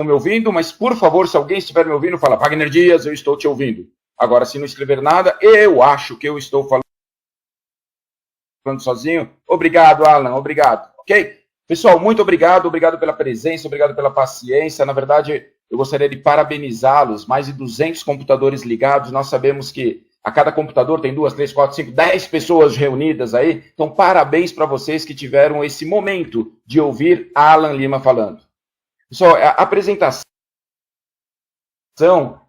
me ouvindo, mas por favor, se alguém estiver me ouvindo, fala, Wagner Dias, eu estou te ouvindo. Agora, se não escrever nada, eu acho que eu estou falando sozinho. Obrigado, Alan, obrigado, ok? Pessoal, muito obrigado, obrigado pela presença, obrigado pela paciência. Na verdade, eu gostaria de parabenizá-los, mais de 200 computadores ligados. Nós sabemos que a cada computador tem 2, 3, 4, 5, 10 pessoas reunidas aí. Então, parabéns para vocês que tiveram esse momento de ouvir Alan Lima falando. Pessoal, a apresentação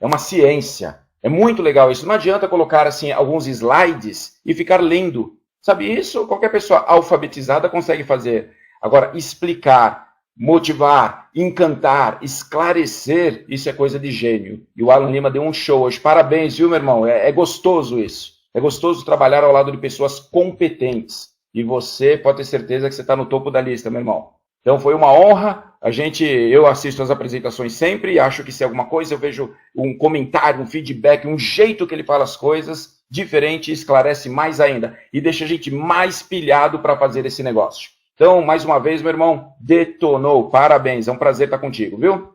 é uma ciência. É muito legal isso. Não adianta colocar assim alguns slides e ficar lendo. Sabe isso? Qualquer pessoa alfabetizada consegue fazer. Agora, explicar, motivar, encantar, esclarecer, isso é coisa de gênio. E o Alan Lima deu um show hoje. Parabéns, viu, meu irmão? É gostoso isso. É gostoso trabalhar ao lado de pessoas competentes. E você pode ter certeza que você está no topo da lista, meu irmão. Então foi uma honra. Eu assisto as apresentações sempre e acho que se é alguma coisa eu vejo um comentário, um feedback, um jeito que ele fala as coisas diferente, esclarece mais ainda e deixa a gente mais pilhado para fazer esse negócio. Então, mais uma vez, meu irmão, detonou. Parabéns, é um prazer estar contigo, viu?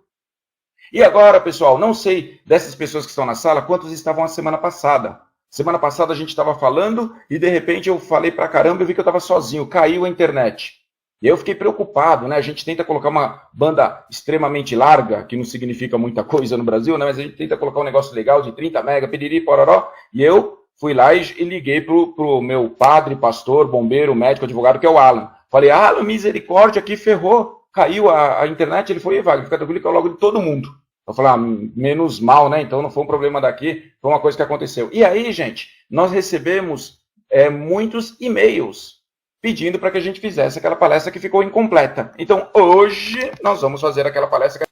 E agora, pessoal, não sei dessas pessoas que estão na sala, quantos estavam a semana passada. Semana passada a gente estava falando e, de repente, eu falei pra caramba e vi que eu estava sozinho, caiu a internet. E eu fiquei preocupado, né? A gente tenta colocar uma banda extremamente larga, que não significa muita coisa no Brasil, né? Mas a gente tenta colocar um negócio legal de 30 mega, piriri, pororó, e eu fui lá e liguei pro meu padre, pastor, bombeiro, médico, advogado, que é o Alan. Falei, Alan, misericórdia, aqui ferrou, caiu a internet. Ele falou, Wagner, fica tranquilo que eu logo de todo mundo. Eu falei, menos mal, né? Então não foi um problema daqui, foi uma coisa que aconteceu. E aí, gente, nós recebemos muitos e-mails pedindo para que a gente fizesse aquela palestra que ficou incompleta. Então, hoje, nós vamos fazer aquela palestra que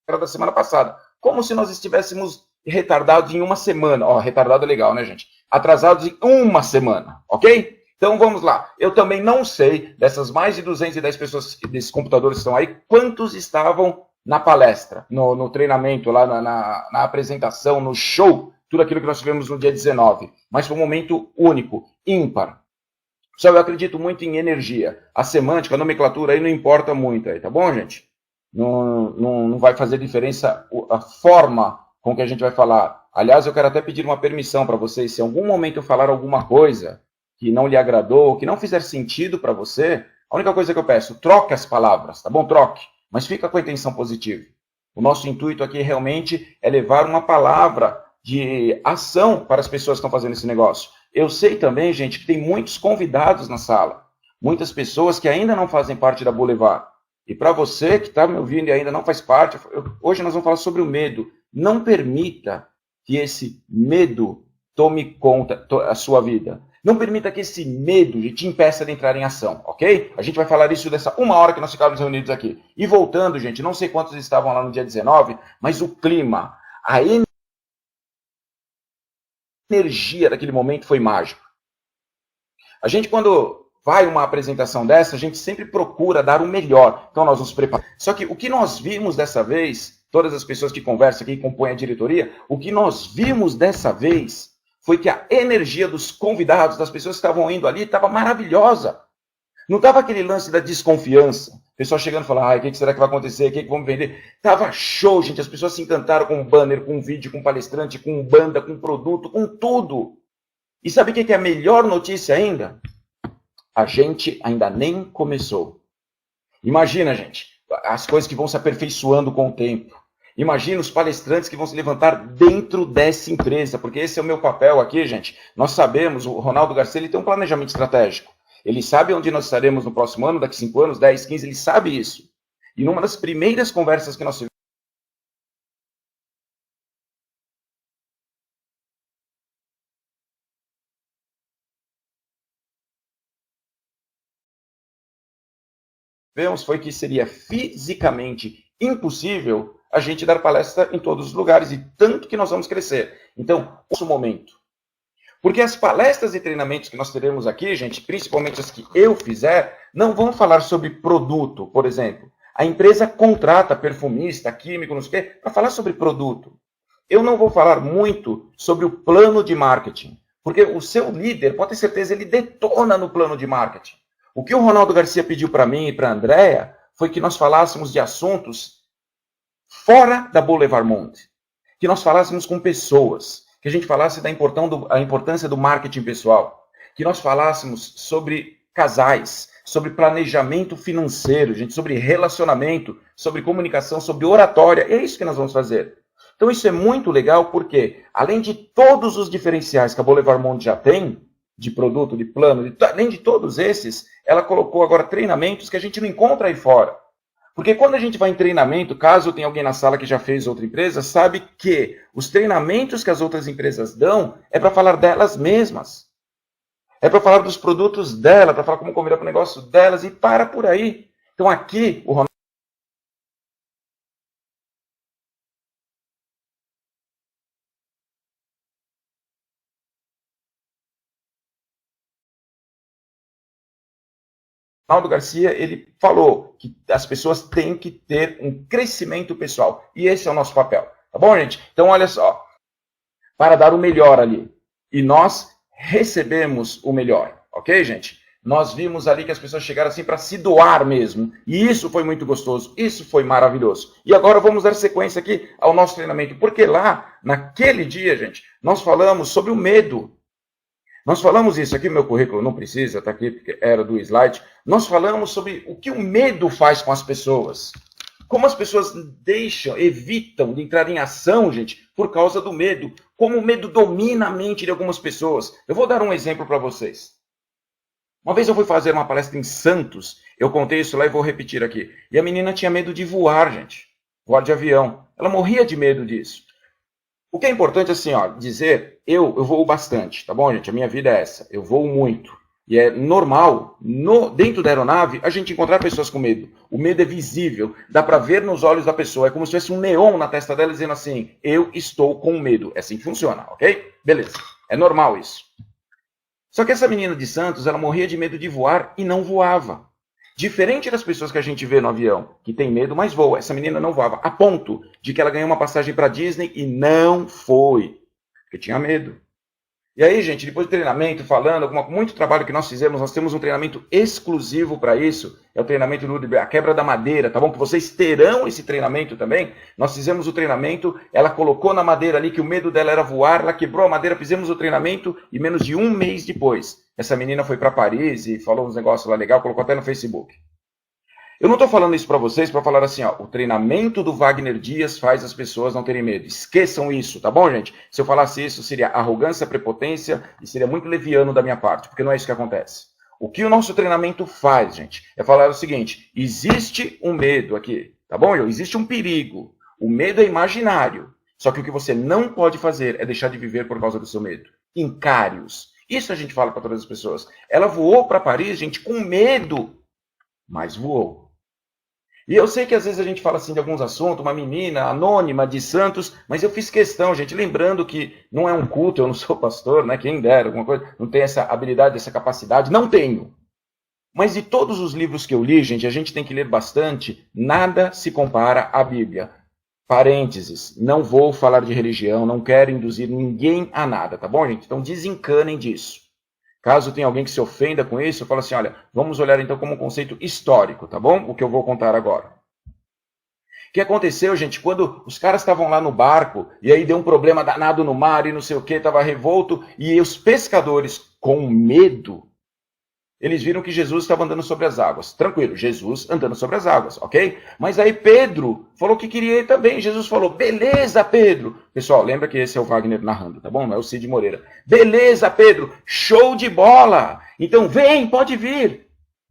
era da semana passada. Como se nós estivéssemos retardados em uma semana. Ó, retardado é legal, né, gente? Atrasados em uma semana, ok? Então, vamos lá. Eu também não sei, dessas mais de 210 pessoas, desses computadores que estão aí, quantos estavam na palestra, no treinamento, lá na apresentação, no show, tudo aquilo que nós tivemos no dia 19. Mas foi um momento único, ímpar. Pessoal, eu acredito muito em energia. A semântica, a nomenclatura aí não importa muito, aí, tá bom, gente? Não vai fazer diferença a forma com que a gente vai falar. Aliás, eu quero até pedir uma permissão para vocês. Se em algum momento eu falar alguma coisa que não lhe agradou, que não fizer sentido para você, a única coisa que eu peço, troque as palavras, tá bom? Troque, mas fica com a intenção positiva. O nosso intuito aqui realmente é levar uma palavra de ação para as pessoas que estão fazendo esse negócio. Eu sei também, gente, que tem muitos convidados na sala, muitas pessoas que ainda não fazem parte da Boulevard. E para você que está me ouvindo e ainda não faz parte, hoje nós vamos falar sobre o medo. Não permita que esse medo tome conta da sua vida. Não permita que esse medo te impeça de entrar em ação, ok? A gente vai falar isso dessa uma hora que nós ficamos reunidos aqui. E voltando, gente, não sei quantos estavam lá no dia 19, mas o clima, a energia daquele momento foi mágico. A gente, quando vai uma apresentação dessa, a gente sempre procura dar o melhor. Então nós nos preparamos. Só que o que nós vimos dessa vez, todas as pessoas que conversam aqui e compõem a diretoria, o que nós vimos dessa vez foi que a energia dos convidados, das pessoas que estavam indo ali, estava maravilhosa. Não estava aquele lance da desconfiança. O pessoal chegando e falando, o que será que vai acontecer? O que vamos vender? Estava show, gente. As pessoas se encantaram com banner, com vídeo, com palestrante, com banda, com produto, com tudo. E sabe o que é a melhor notícia ainda? A gente ainda nem começou. Imagina, gente, as coisas que vão se aperfeiçoando com o tempo. Imagina os palestrantes que vão se levantar dentro dessa empresa, porque esse é o meu papel aqui, gente. Nós sabemos, o Ronaldo Garcia ele tem um planejamento estratégico. Ele sabe onde nós estaremos no próximo ano, daqui 5 anos, 10, 15, ele sabe isso. E numa das primeiras conversas que nós tivemos foi que seria fisicamente impossível a gente dar palestra em todos os lugares, e tanto que nós vamos crescer. Então, nosso momento. Porque as palestras e treinamentos que nós teremos aqui, gente, principalmente as que eu fizer, não vão falar sobre produto, por exemplo. A empresa contrata perfumista, químico, não sei o quê, para falar sobre produto. Eu não vou falar muito sobre o plano de marketing, porque o seu líder, pode ter certeza, ele detona no plano de marketing. O que o Ronaldo Garcia pediu para mim e para a Andrea foi que nós falássemos de assuntos fora da Boulevard Monde, que nós falássemos com pessoas, que a gente falasse da importância do marketing pessoal, que nós falássemos sobre casais, sobre planejamento financeiro, gente, sobre relacionamento, sobre comunicação, sobre oratória. É isso que nós vamos fazer. Então isso é muito legal porque, além de todos os diferenciais que a Boulevard Monde já tem, de produto, de plano, além de todos esses, ela colocou agora treinamentos que a gente não encontra aí fora. Porque quando a gente vai em treinamento, caso tenha alguém na sala que já fez outra empresa, sabe que os treinamentos que as outras empresas dão é para falar delas mesmas. É para falar dos produtos dela, para falar como convidar para o negócio delas e para por aí. Então aqui, o Ronaldo Garcia, ele falou que as pessoas têm que ter um crescimento pessoal. E esse é o nosso papel. Tá bom, gente? Então, olha só. Para dar o melhor ali. E nós recebemos o melhor. Ok, gente? Nós vimos ali que as pessoas chegaram assim para se doar mesmo. E isso foi muito gostoso. Isso foi maravilhoso. E agora vamos dar sequência aqui ao nosso treinamento. Porque lá, naquele dia, gente, nós falamos sobre o medo. Nós falamos isso aqui no meu currículo, não precisa, está aqui porque era do slide. Nós falamos sobre o que o medo faz com as pessoas. Como as pessoas evitam de entrar em ação, gente, por causa do medo. Como o medo domina a mente de algumas pessoas. Eu vou dar um exemplo para vocês. Uma vez eu fui fazer uma palestra em Santos, eu contei isso lá e vou repetir aqui. E a menina tinha medo de voar, gente. Voar de avião. Ela morria de medo disso. O que é importante, assim, ó, dizer, eu voo bastante, tá bom, gente? A minha vida é essa, eu voo muito. E é normal, dentro da aeronave, a gente encontrar pessoas com medo. O medo é visível, dá para ver nos olhos da pessoa. É como se tivesse um neon na testa dela dizendo assim, eu estou com medo. É assim que funciona, ok? Beleza, é normal isso. Só que essa menina de Santos, ela morria de medo de voar e não voava. Diferente das pessoas que a gente vê no avião, que tem medo, mas voa. Essa menina não voava, a ponto de que ela ganhou uma passagem para Disney e não foi, porque tinha medo. E aí, gente, depois do treinamento, falando, muito trabalho que nós fizemos, nós temos um treinamento exclusivo para isso, é o treinamento do a quebra da madeira, tá bom? Que vocês terão esse treinamento também. Nós fizemos o treinamento, ela colocou na madeira ali que o medo dela era voar, ela quebrou a madeira, fizemos o treinamento e menos de um mês depois, essa menina foi para Paris e falou uns negócios lá legal, colocou até no Facebook. Eu não estou falando isso para vocês para falar assim, ó, o treinamento do Wagner Dias faz as pessoas não terem medo. Esqueçam isso, tá bom, gente? Se eu falasse isso, seria arrogância, prepotência e seria muito leviano da minha parte, porque não é isso que acontece. O que o nosso treinamento faz, gente, é falar o seguinte, existe um medo aqui, tá bom? Existe um perigo. O medo é imaginário. Só que o que você não pode fazer é deixar de viver por causa do seu medo. Encare-os. Isso a gente fala para todas as pessoas. Ela voou para Paris, gente, com medo, mas voou. E eu sei que às vezes a gente fala assim de alguns assuntos, uma menina anônima de Santos, mas eu fiz questão, gente, lembrando que não é um culto, eu não sou pastor, né? Quem dera, alguma coisa, não tenho essa habilidade, essa capacidade, não tenho. Mas de todos os livros que eu li, gente, a gente tem que ler bastante, nada se compara à Bíblia. Parênteses, não vou falar de religião, não quero induzir ninguém a nada, tá bom, gente? Então desencanem disso. Caso tenha alguém que se ofenda com isso, eu falo assim, olha, vamos olhar então como um conceito histórico, tá bom? O que eu vou contar agora. O que aconteceu, gente, quando os caras estavam lá no barco, e aí deu um problema danado no mar e não sei o que, estava revolto, e os pescadores, com medo, eles viram que Jesus estava andando sobre as águas. Tranquilo, Jesus andando sobre as águas, ok? Mas aí Pedro falou que queria ir também. Jesus falou, beleza, Pedro. Pessoal, lembra que esse é o Wagner narrando, tá bom? Não é o Cid Moreira. Beleza, Pedro, show de bola. Então vem, pode vir.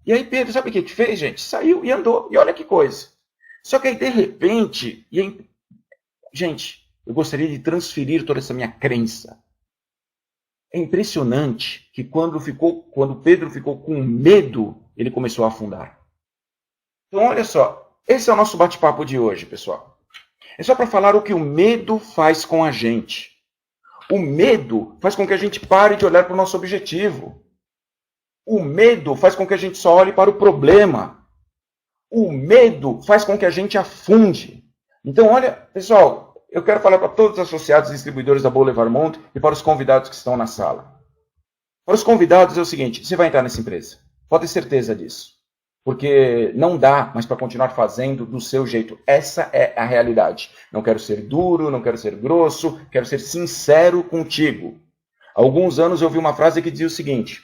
E aí Pedro, sabe o que fez, gente? Saiu e andou. E olha que coisa. Só que aí, de repente, gente, eu gostaria de transferir toda essa minha crença. É impressionante que quando Pedro ficou com medo, ele começou a afundar. Então, olha só, esse é o nosso bate-papo de hoje, pessoal. É só para falar o que o medo faz com a gente. O medo faz com que a gente pare de olhar para o nosso objetivo. O medo faz com que a gente só olhe para o problema. O medo faz com que a gente afunde. Então, olha, pessoal, eu quero falar para todos os associados e distribuidores da Boulevard Monde e para os convidados que estão na sala. Para os convidados é o seguinte, você vai entrar nessa empresa. Pode ter certeza disso. Porque não dá mais para continuar fazendo do seu jeito. Essa é a realidade. Não quero ser duro, não quero ser grosso, quero ser sincero contigo. Há alguns anos eu ouvi uma frase que dizia o seguinte: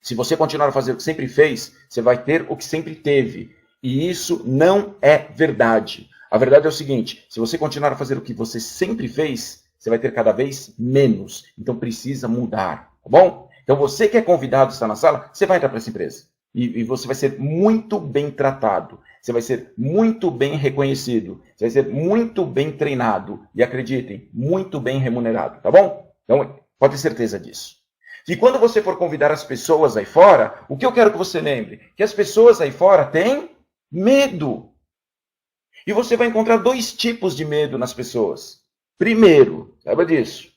se você continuar a fazer o que sempre fez, você vai ter o que sempre teve. E isso não é verdade. A verdade é o seguinte: se você continuar a fazer o que você sempre fez, você vai ter cada vez menos. Então precisa mudar, tá bom? Então você que é convidado a estar na sala, você vai entrar para essa empresa. E você vai ser muito bem tratado. Você vai ser muito bem reconhecido. Você vai ser muito bem treinado. E acreditem, muito bem remunerado, tá bom? Então pode ter certeza disso. E quando você for convidar as pessoas aí fora, o que eu quero que você lembre? Que as pessoas aí fora têm medo. E você vai encontrar dois tipos de medo nas pessoas. Primeiro, saiba disso,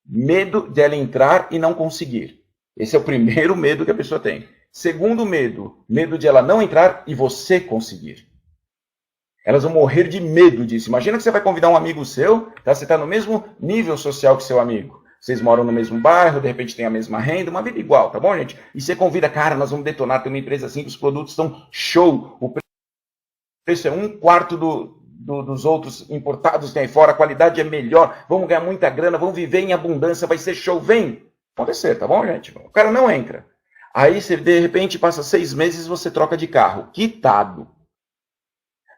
medo de ela entrar e não conseguir. Esse é o primeiro medo que a pessoa tem. Segundo medo, medo de ela não entrar e você conseguir. Elas vão morrer de medo disso. Imagina que você vai convidar um amigo seu, tá? Você está no mesmo nível social que seu amigo. Vocês moram no mesmo bairro, de repente tem a mesma renda, uma vida igual, tá bom, gente? E você convida, cara, nós vamos detonar, tem uma empresa assim que os produtos estão show, o preço é 1/4 dos outros importados que tem aí fora, a qualidade é melhor, vamos ganhar muita grana, vamos viver em abundância, vai ser show, vem! Pode ser, tá bom, gente? O cara não entra. Aí, você, de repente, passa 6 meses, você troca de carro, quitado.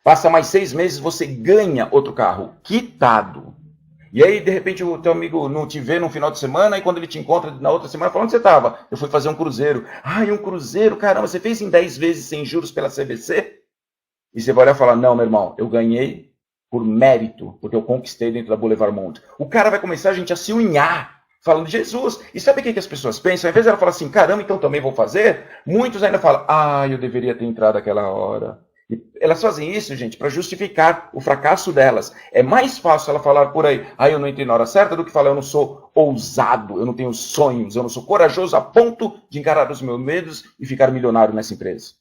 Passa mais 6 meses, você ganha outro carro, quitado. E aí, de repente, o teu amigo não te vê no final de semana, e quando ele te encontra na outra semana, fala, onde você estava? Eu fui fazer um cruzeiro. Ai, um cruzeiro, caramba, você fez em 10 vezes sem juros pela CVC? E você vai olhar e falar, não, meu irmão, eu ganhei por mérito, porque eu conquistei dentro da Boulevard Monte. O cara vai começar, a gente, a se unhar, falando de Jesus. E sabe o que as pessoas pensam? Ao invés de ela falar assim, caramba, então também vou fazer, muitos ainda falam, eu deveria ter entrado aquela hora. E elas fazem isso, gente, para justificar o fracasso delas. É mais fácil ela falar por aí, eu não entrei na hora certa, do que falar, eu não sou ousado, eu não tenho sonhos, eu não sou corajoso a ponto de encarar os meus medos e ficar milionário nessa empresa.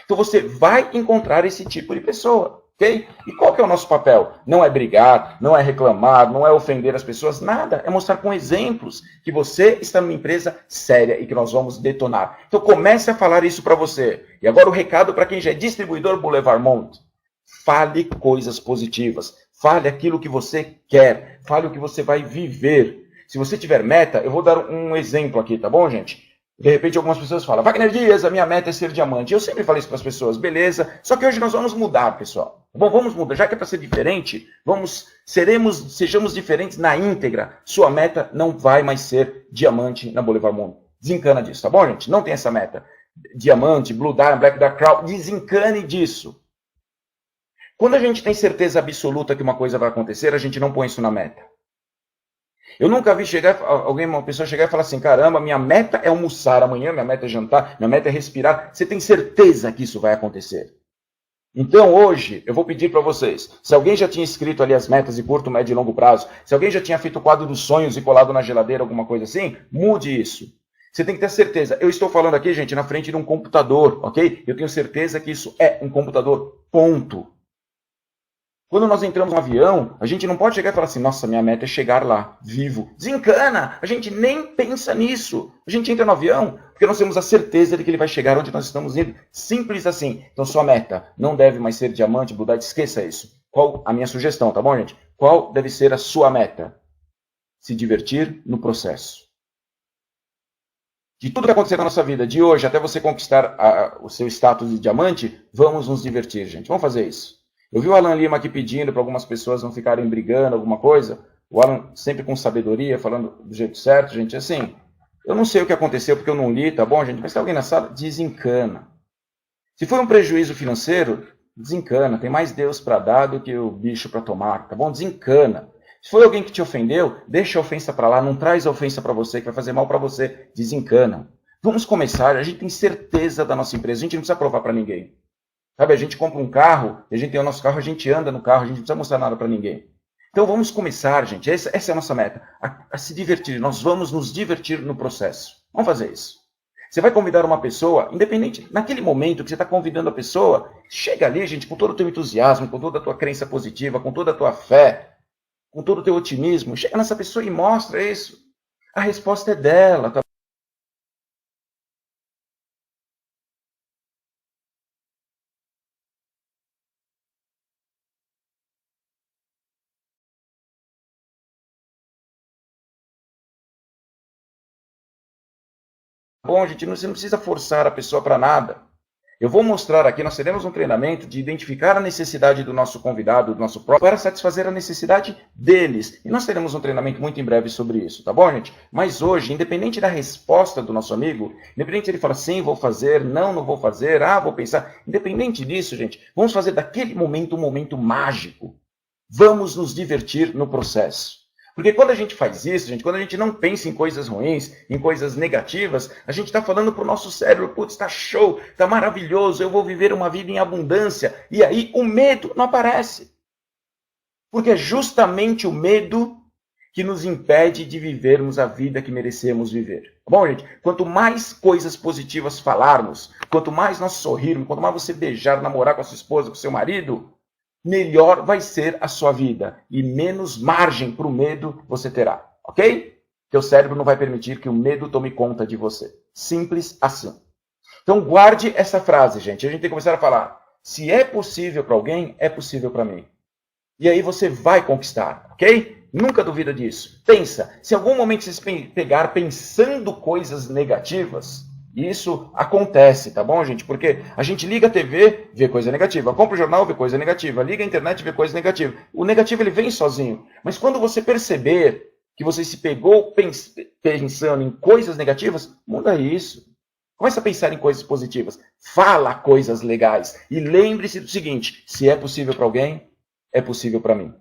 Então você vai encontrar esse tipo de pessoa, ok? E qual que é o nosso papel? Não é brigar, não é reclamar, não é ofender as pessoas, nada. É mostrar com exemplos que você está numa empresa séria e que nós vamos detonar. Então comece a falar isso para você. E agora o recado para quem já é distribuidor Boulevard Monte. Fale coisas positivas. Fale aquilo que você quer. Fale o que você vai viver. Se você tiver meta, eu vou dar um exemplo aqui, tá bom, gente? De repente algumas pessoas falam, Wagner Dias, a minha meta é ser diamante. Eu sempre falei isso para as pessoas, beleza, só que hoje nós vamos mudar, pessoal. Bom, vamos mudar, já que é para ser diferente, sejamos diferentes na íntegra. Sua meta não vai mais ser diamante na Boulevard Monte. Desencana disso, tá bom, gente? Não tem essa meta. Diamante, Blue Diamond, Black Dark Crown, desencane disso. Quando a gente tem certeza absoluta que uma coisa vai acontecer, a gente não põe isso na meta. Eu nunca vi uma pessoa chegar e falar assim, caramba, minha meta é almoçar amanhã, minha meta é jantar, minha meta é respirar. Você tem certeza que isso vai acontecer? Então hoje, eu vou pedir para vocês, se alguém já tinha escrito ali as metas de curto, médio e longo prazo, se alguém já tinha feito o quadro dos sonhos e colado na geladeira, alguma coisa assim, mude isso. Você tem que ter certeza. Eu estou falando aqui, gente, na frente de um computador, ok? Eu tenho certeza que isso é um computador, ponto. Quando nós entramos no avião, a gente não pode chegar e falar assim, nossa, minha meta é chegar lá, vivo. Desencana! A gente nem pensa nisso. A gente entra no avião porque nós temos a certeza de que ele vai chegar onde nós estamos indo. Simples assim. Então, sua meta não deve mais ser diamante, Blue Diamond, esqueça isso. Qual a minha sugestão, tá bom, gente? Qual deve ser a sua meta? Se divertir no processo. De tudo que acontecer na nossa vida, de hoje até você conquistar o seu status de diamante, vamos nos divertir, gente. Vamos fazer isso. Eu vi o Alan Lima aqui pedindo para algumas pessoas não ficarem brigando, alguma coisa. O Alan sempre com sabedoria, falando do jeito certo, gente. Assim, eu não sei o que aconteceu porque eu não li, tá bom, gente? Mas se tem alguém na sala, desencana. Se foi um prejuízo financeiro, desencana. Tem mais Deus para dar do que o bicho para tomar, tá bom? Desencana. Se foi alguém que te ofendeu, deixa a ofensa para lá, não traz a ofensa para você, que vai fazer mal para você. Desencana. Vamos começar, a gente tem certeza da nossa empresa, a gente não precisa provar para ninguém. Sabe, a gente compra um carro, a gente tem o nosso carro, a gente anda no carro, a gente não precisa mostrar nada para ninguém. Então vamos começar, gente, essa é a nossa meta, a se divertir, nós vamos nos divertir no processo. Vamos fazer isso. Você vai convidar uma pessoa, independente, naquele momento que você está convidando a pessoa, chega ali, gente, com todo o teu entusiasmo, com toda a tua crença positiva, com toda a tua fé, com todo o teu otimismo, chega nessa pessoa e mostra isso. A resposta é dela, tá? bom, gente? Você não precisa forçar a pessoa para nada. Eu vou mostrar aqui, nós teremos um treinamento de identificar a necessidade do nosso convidado, do nosso próximo, para satisfazer a necessidade deles. E nós teremos um treinamento muito em breve sobre isso, tá bom, gente? Mas hoje, independente da resposta do nosso amigo, independente se ele fala sim, vou fazer, não, não vou fazer, vou pensar, independente disso, gente, vamos fazer daquele momento um momento mágico. Vamos nos divertir no processo. Porque quando a gente faz isso, gente, quando a gente não pensa em coisas ruins, em coisas negativas, a gente está falando para o nosso cérebro, putz, está show, está maravilhoso, eu vou viver uma vida em abundância. E aí o medo não aparece. Porque é justamente o medo que nos impede de vivermos a vida que merecemos viver. Tá bom, gente? Quanto mais coisas positivas falarmos, quanto mais nós sorrirmos, quanto mais você beijar, namorar com a sua esposa, com o seu marido, melhor vai ser a sua vida e menos margem para o medo você terá, ok? Teu cérebro não vai permitir que o medo tome conta de você. Simples assim. Então guarde essa frase, gente. A gente tem que começar a falar, se é possível para alguém, é possível para mim. E aí você vai conquistar, ok? Nunca duvida disso. Pensa, se em algum momento você se pegar pensando coisas negativas, isso acontece, tá bom, gente? Porque a gente liga a TV, vê coisa negativa. Compra o jornal, vê coisa negativa. Liga a internet, vê coisa negativa. O negativo, ele vem sozinho. Mas quando você perceber que você se pegou pensando em coisas negativas, muda isso. Começa a pensar em coisas positivas. Fala coisas legais. E lembre-se do seguinte, se é possível para alguém, é possível para mim.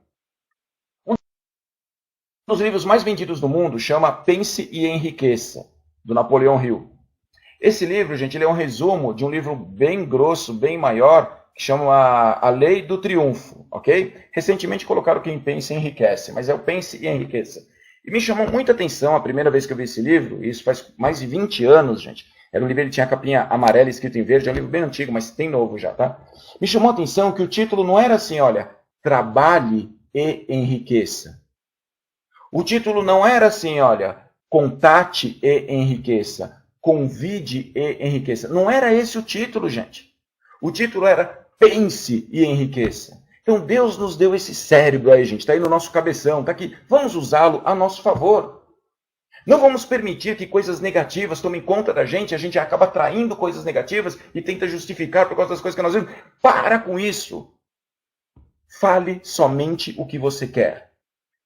Um dos livros mais vendidos do mundo chama Pense e Enriqueça, do Napoleão Hill. Esse livro, gente, ele é um resumo de um livro bem grosso, bem maior, que chama A Lei do Triunfo, ok? Recentemente colocaram Quem Pensa Enriquece, mas é o Pense e Enriqueça. E me chamou muita atenção a primeira vez que eu vi esse livro, e isso faz mais de 20 anos, gente. Era um livro, ele tinha a capinha amarela escrito em verde, é um livro bem antigo, mas tem novo já, tá? Me chamou a atenção que o título não era assim, olha, Trabalhe e Enriqueça. O título não era assim, olha, Contate e Enriqueça. Convide e enriqueça. Não era esse o título, gente. O título era Pense e Enriqueça. Então Deus nos deu esse cérebro aí, gente. Está aí no nosso cabeção, está aqui. Vamos usá-lo a nosso favor. Não vamos permitir que coisas negativas tomem conta da gente. A gente acaba atraindo coisas negativas e tenta justificar por causa das coisas que nós vemos. Para com isso. Fale somente o que você quer.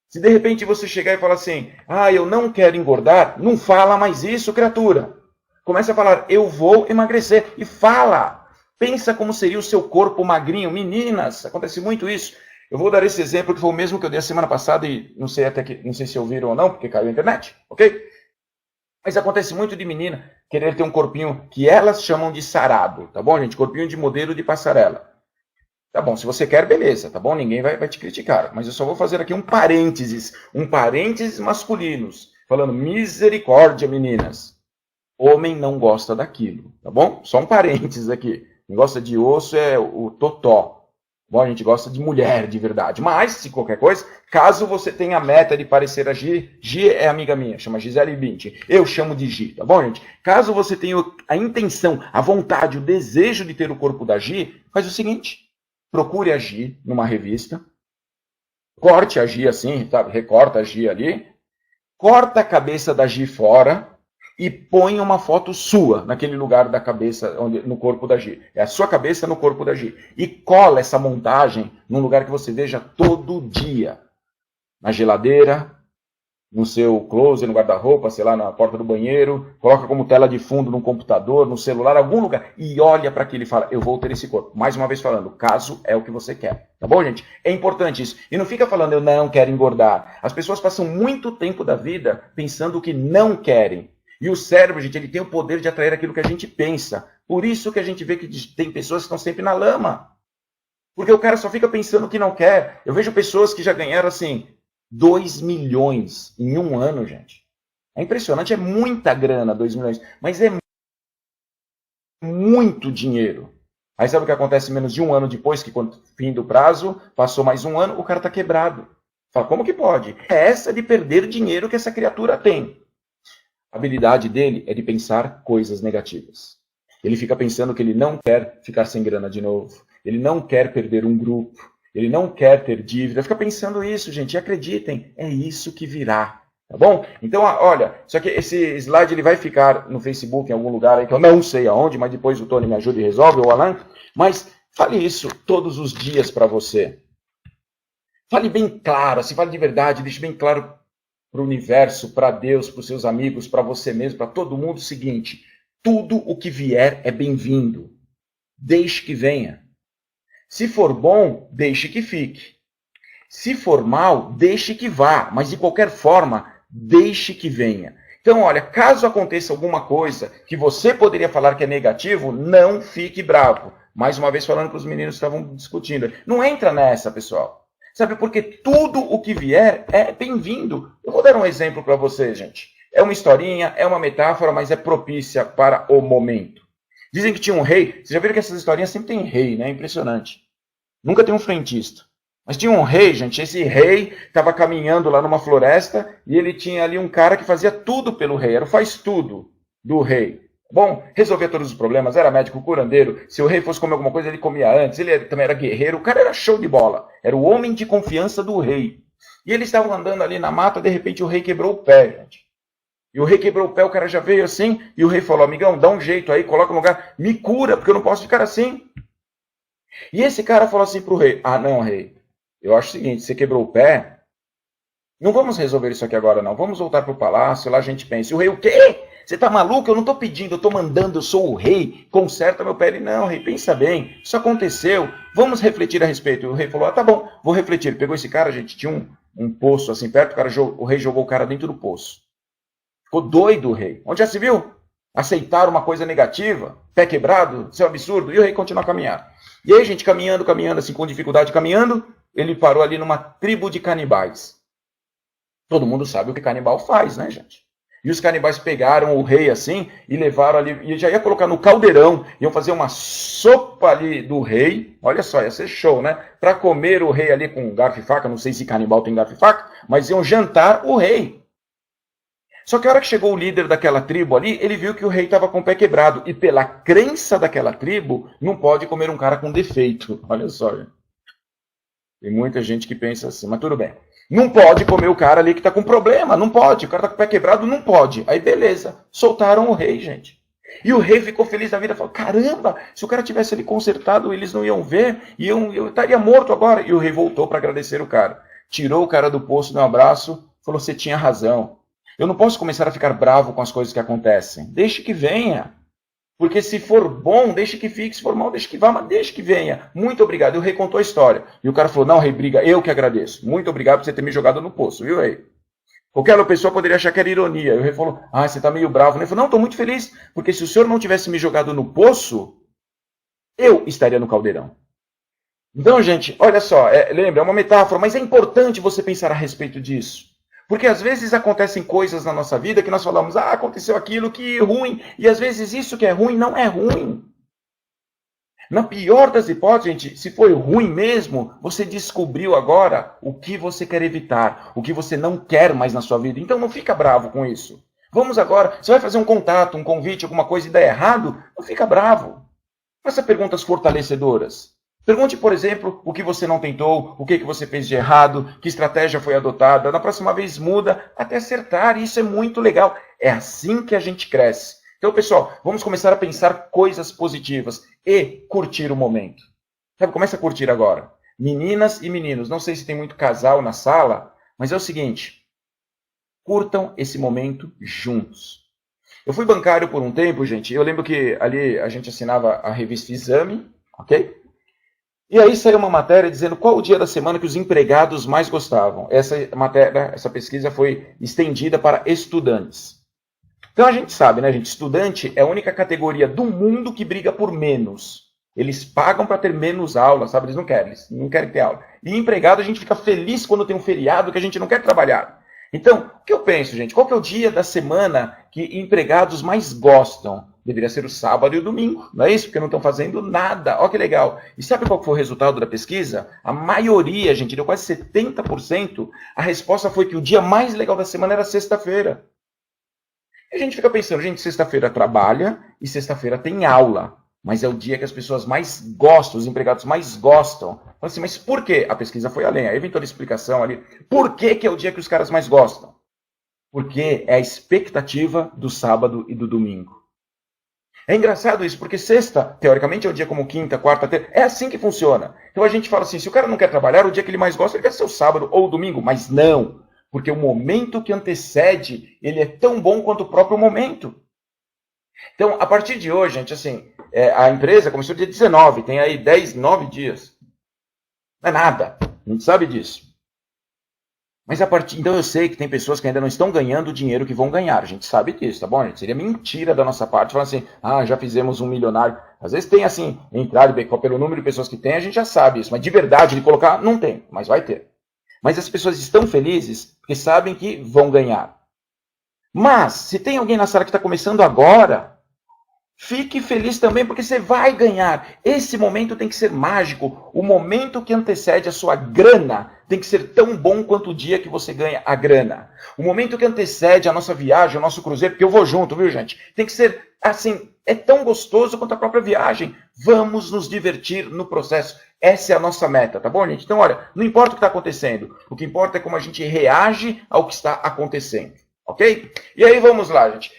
Se de repente você chegar e falar assim, eu não quero engordar, não fala mais isso, criatura. Começa a falar, eu vou emagrecer. E fala. Pensa como seria o seu corpo magrinho. Meninas, acontece muito isso. Eu vou dar esse exemplo que foi o mesmo que eu dei a semana passada e não sei se ouviram ou não, porque caiu a internet, ok? Mas acontece muito de menina querer ter um corpinho que elas chamam de sarado, tá bom, gente? Corpinho de modelo de passarela. Tá bom, se você quer, beleza, tá bom? Ninguém vai te criticar. Mas eu só vou fazer aqui um parênteses masculinos, falando misericórdia, meninas. Homem não gosta daquilo, tá bom? Só um parênteses aqui. Quem gosta de osso é o totó. Bom, a gente gosta de mulher de verdade. Mas, se qualquer coisa, caso você tenha a meta de parecer a Gi, Gi é amiga minha, chama Gisele Bündchen. Eu chamo de Gi, tá bom, gente? Caso você tenha a intenção, a vontade, o desejo de ter o corpo da Gi, faz o seguinte. Procure a Gi numa revista, corte a Gi assim, sabe? Recorta a Gi ali, corta a cabeça da Gi fora e põe uma foto sua naquele lugar da cabeça, no corpo da Gi. É a sua cabeça no corpo da Gi. E cola essa montagem num lugar que você veja todo dia. Na geladeira, no seu closet, no guarda-roupa, sei lá, na porta do banheiro, coloca como tela de fundo no computador, no celular, algum lugar, e olha para aquilo e fala, eu vou ter esse corpo. Mais uma vez falando, caso é o que você quer. Tá bom, gente? É importante isso. E não fica falando, eu não quero engordar. As pessoas passam muito tempo da vida pensando que não querem. E o cérebro, gente, ele tem o poder de atrair aquilo que a gente pensa. Por isso que a gente vê que tem pessoas que estão sempre na lama. Porque o cara só fica pensando que não quer. Eu vejo pessoas que já ganharam, assim, 2 milhões em um ano, gente. É impressionante, é muita grana, 2 milhões. Mas é muito dinheiro. Aí sabe o que acontece menos de um ano depois, que quando fim do prazo, passou mais um ano, o cara está quebrado. Fala, como que pode? É essa de perder dinheiro que essa criatura tem. A habilidade dele é de pensar coisas negativas. Ele fica pensando que ele não quer ficar sem grana de novo. Ele não quer perder um grupo. Ele não quer ter dívida. Fica pensando isso, gente. E acreditem, é isso que virá. Tá bom? Então, olha, só que esse slide ele vai ficar no Facebook em algum lugar aí que eu não sei aonde, mas depois o Tony me ajuda e resolve, ou o Alan. Mas fale isso todos os dias para você. Fale bem claro, assim, fale de verdade, deixe bem claro para o universo, para Deus, para os seus amigos, para você mesmo, para todo mundo o seguinte: tudo o que vier é bem-vindo. Deixe que venha. Se for bom, deixe que fique. Se for mal, deixe que vá, mas de qualquer forma, deixe que venha. Então, olha, caso aconteça alguma coisa que você poderia falar que é negativo, não fique bravo. Mais uma vez falando para os meninos que estavam discutindo. Não entra nessa, pessoal. Sabe, porque tudo o que vier é bem-vindo. Eu vou dar um exemplo para vocês, gente. É uma historinha, é uma metáfora, mas é propícia para o momento. Dizem que tinha um rei. Vocês já viram que essas historinhas sempre tem rei, né? Impressionante. Nunca tem um frentista. Mas tinha um rei, gente. Esse rei estava caminhando lá numa floresta e ele tinha ali um cara que fazia tudo pelo rei. Era o faz-tudo do rei. Bom, resolvia todos os problemas, era médico, curandeiro. Se o rei fosse comer alguma coisa, ele comia antes. Ele também era guerreiro. O cara era show de bola. Era o homem de confiança do rei. E eles estavam andando ali na mata, de repente o rei quebrou o pé, gente. E o rei quebrou o pé, o cara já veio assim, e o rei falou: amigão, dá um jeito aí, coloca no lugar, me cura, porque eu não posso ficar assim. E esse cara falou assim pro rei: ah, não, rei, eu acho o seguinte, você quebrou o pé, não vamos resolver isso aqui agora não, vamos voltar pro palácio, lá a gente pensa. E o rei: o quê? Você tá maluco? Eu não tô pedindo, eu tô mandando, eu sou o rei, conserta meu pé. Ele: não, rei, pensa bem, isso aconteceu, vamos refletir a respeito. E o rei falou: ah, tá bom, vou refletir. Ele pegou esse cara, gente, tinha um poço assim perto, o rei jogou o cara dentro do poço. Ficou doido o rei. Onde já se viu? Aceitar uma coisa negativa, pé quebrado, isso é um absurdo. E o rei continua a caminhar. E aí, gente, caminhando, assim, com dificuldade, caminhando, ele parou ali numa tribo de canibais. Todo mundo sabe o que canibal faz, né, gente? E os canibais pegaram o rei assim e levaram ali, e já ia colocar no caldeirão, iam fazer uma sopa ali do rei. Olha só, ia ser show, né? Para comer o rei ali com garfo e faca, não sei se canibal tem garfo e faca, mas iam jantar o rei. Só que a hora que chegou o líder daquela tribo ali, ele viu que o rei estava com o pé quebrado. E pela crença daquela tribo, não pode comer um cara com defeito. Olha só, gente. Tem muita gente que pensa assim, mas tudo bem. Não pode comer o cara ali que está com problema, não pode. O cara está com o pé quebrado, não pode. Aí beleza, soltaram o rei, gente. E o rei ficou feliz da vida, falou: caramba, se o cara tivesse ali consertado, eles não iam ver, e eu estaria morto agora. E o rei voltou para agradecer o cara. Tirou o cara do poço, deu um abraço, falou: você tinha razão. Eu não posso começar a ficar bravo com as coisas que acontecem. Deixe que venha. Porque se for bom, deixe que fique. Se for mal, deixe que vá, mas deixe que venha. Muito obrigado. E o rei contou a história. E o cara falou: não, rei, briga, eu que agradeço. Muito obrigado por você ter me jogado no poço, viu, rei? Qualquer outra pessoa poderia achar que era ironia. E o rei falou: ah, você está meio bravo. Ele falou: não, estou muito feliz. Porque se o senhor não tivesse me jogado no poço, eu estaria no caldeirão. Então, gente, olha só. Lembra, é uma metáfora, mas é importante você pensar a respeito disso. Porque às vezes acontecem coisas na nossa vida que nós falamos: ah, aconteceu aquilo que é ruim. E às vezes isso que é ruim não é ruim. Na pior das hipóteses, gente, se foi ruim mesmo, você descobriu agora o que você quer evitar, o que você não quer mais na sua vida. Então não fica bravo com isso. Vamos agora, você vai fazer um contato, um convite, alguma coisa e der errado, não fica bravo. Faça perguntas fortalecedoras. Pergunte, por exemplo, o que você não tentou, o que você fez de errado, que estratégia foi adotada. Na próxima vez muda até acertar, e isso é muito legal. É assim que a gente cresce. Então, pessoal, vamos começar a pensar coisas positivas e curtir o momento. Sabe, começa a curtir agora. Meninas e meninos, não sei se tem muito casal na sala, mas é o seguinte: curtam esse momento juntos. Eu fui bancário por um tempo, gente. Eu lembro que ali a gente assinava a revista Exame, ok? E aí saiu uma matéria dizendo qual o dia da semana que os empregados mais gostavam. Essa pesquisa foi estendida para estudantes. Então a gente sabe, né, gente? Estudante é a única categoria do mundo que briga por menos. Eles pagam para ter menos aula, sabe? Eles não querem ter aula. E empregado, a gente fica feliz quando tem um feriado que a gente não quer trabalhar. Então, o que eu penso, gente? Qual que é o dia da semana que empregados mais gostam? Deveria ser o sábado e o domingo, não é isso? Porque não estão fazendo nada. Olha que legal. E sabe qual foi o resultado da pesquisa? A maioria, gente, deu quase 70%. A resposta foi que o dia mais legal da semana era sexta-feira. E a gente fica pensando, gente, sexta-feira trabalha e sexta-feira tem aula. Mas é o dia que as pessoas mais gostam, os empregados mais gostam. Fala assim, mas por quê? A pesquisa foi além, aí vem toda a explicação ali. Por que é o dia que os caras mais gostam? Porque é a expectativa do sábado e do domingo. É engraçado isso, porque sexta, teoricamente, é o dia como quinta, quarta, terça. É assim que funciona. Então a gente fala assim, se o cara não quer trabalhar, o dia que ele mais gosta, ele quer ser o sábado ou o domingo. Mas não, porque o momento que antecede, ele é tão bom quanto o próprio momento. Então, a partir de hoje, gente, assim, a empresa começou dia 19, tem aí 10, 9 dias. Não é nada, a gente sabe disso. Mas então eu sei que tem pessoas que ainda não estão ganhando o dinheiro que vão ganhar. A gente sabe disso, tá bom, gente? Seria mentira da nossa parte falar assim, já fizemos um milionário. Às vezes tem assim, entrada pelo número de pessoas que tem, a gente já sabe isso. Mas de verdade, de colocar, não tem, mas vai ter. Mas as pessoas estão felizes porque sabem que vão ganhar. Mas, se tem alguém na sala que está começando agora, fique feliz também, porque você vai ganhar. Esse momento tem que ser mágico. O momento que antecede a sua grana tem que ser tão bom quanto o dia que você ganha a grana. O momento que antecede a nossa viagem, o nosso cruzeiro, porque eu vou junto, viu, gente? Tem que ser assim, é tão gostoso quanto a própria viagem. Vamos nos divertir no processo. Essa é a nossa meta, tá bom, gente? Então, olha, não importa o que está acontecendo. O que importa é como a gente reage ao que está acontecendo, ok? E aí, vamos lá, gente.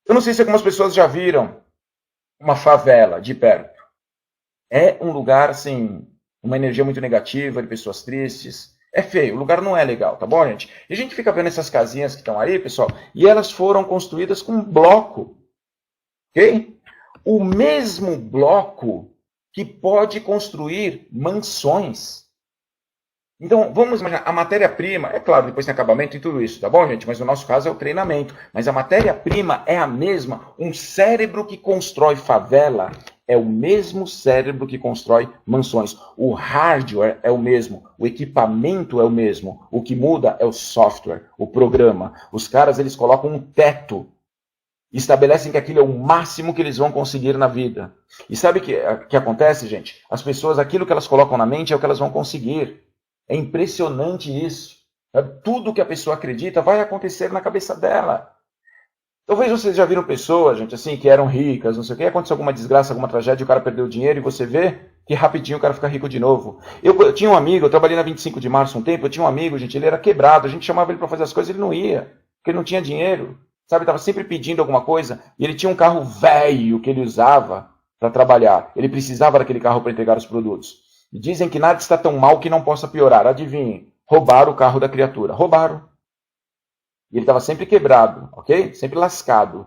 Eu não sei se algumas pessoas já viram uma favela de perto. É um lugar, assim, uma energia muito negativa, de pessoas tristes. É feio, o lugar não é legal, tá bom, gente? E a gente fica vendo essas casinhas que estão aí, pessoal, e elas foram construídas com bloco, ok? O mesmo bloco que pode construir mansões. Então, vamos imaginar, a matéria-prima, é claro, depois tem acabamento e tudo isso, tá bom, gente? Mas no nosso caso é o treinamento. Mas a matéria-prima é a mesma. Um cérebro que constrói favela é o mesmo cérebro que constrói mansões. O hardware é o mesmo, o equipamento é o mesmo. O que muda é o software, o programa. Os caras, eles colocam um teto, estabelecem que aquilo é o máximo que eles vão conseguir na vida. E sabe o que acontece, gente? As pessoas, aquilo que elas colocam na mente é o que elas vão conseguir. É impressionante isso. Tudo que a pessoa acredita vai acontecer na cabeça dela. Talvez vocês já viram pessoas, gente, assim, que eram ricas, não sei o quê, aconteceu alguma desgraça, alguma tragédia, o cara perdeu o dinheiro e você vê que rapidinho o cara fica rico de novo. Eu tinha um amigo, eu trabalhei na 25 de março um tempo, eu tinha um amigo, gente, ele era quebrado, a gente chamava ele para fazer as coisas, ele não ia, porque ele não tinha dinheiro, sabe, estava sempre pedindo alguma coisa, e ele tinha um carro velho que ele usava para trabalhar, ele precisava daquele carro para entregar os produtos. E dizem que nada está tão mal que não possa piorar. Adivinhem, roubaram o carro da criatura. Roubaram. E ele estava sempre quebrado, ok? Sempre lascado.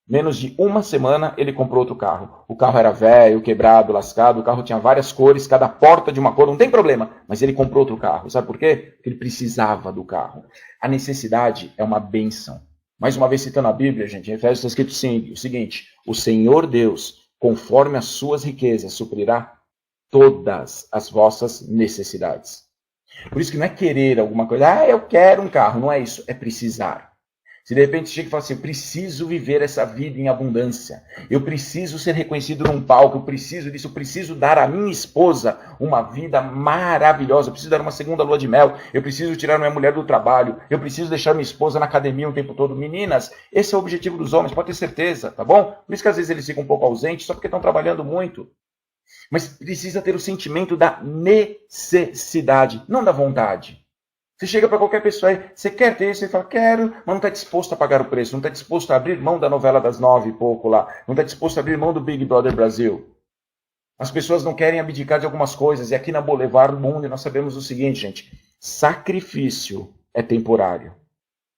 Menos de uma semana ele comprou outro carro. O carro era velho, quebrado, lascado. O carro tinha várias cores, cada porta de uma cor. Não tem problema. Mas ele comprou outro carro. Sabe por quê? Porque ele precisava do carro. A necessidade é uma bênção. Mais uma vez citando a Bíblia, gente, em Efésios está escrito o seguinte: o Senhor Deus, conforme as suas riquezas, suprirá todas as vossas necessidades. Por isso que não é querer alguma coisa, eu quero um carro, não é isso, é precisar. Se de repente chega e fala assim, eu preciso viver essa vida em abundância, eu preciso ser reconhecido num palco, eu preciso disso, eu preciso dar à minha esposa uma vida maravilhosa, eu preciso dar uma segunda lua de mel, eu preciso tirar minha mulher do trabalho, eu preciso deixar minha esposa na academia o tempo todo. Meninas, esse é o objetivo dos homens, pode ter certeza, tá bom? Por isso que às vezes eles ficam um pouco ausentes, só porque estão trabalhando muito. Mas precisa ter o sentimento da necessidade, não da vontade. Você chega para qualquer pessoa aí, você quer ter isso? Você fala, quero, mas não está disposto a pagar o preço, não está disposto a abrir mão da novela das 9 e pouco lá, não está disposto a abrir mão do Big Brother Brasil. As pessoas não querem abdicar de algumas coisas, e aqui na Boulevard do Mundo nós sabemos o seguinte, gente, sacrifício é temporário.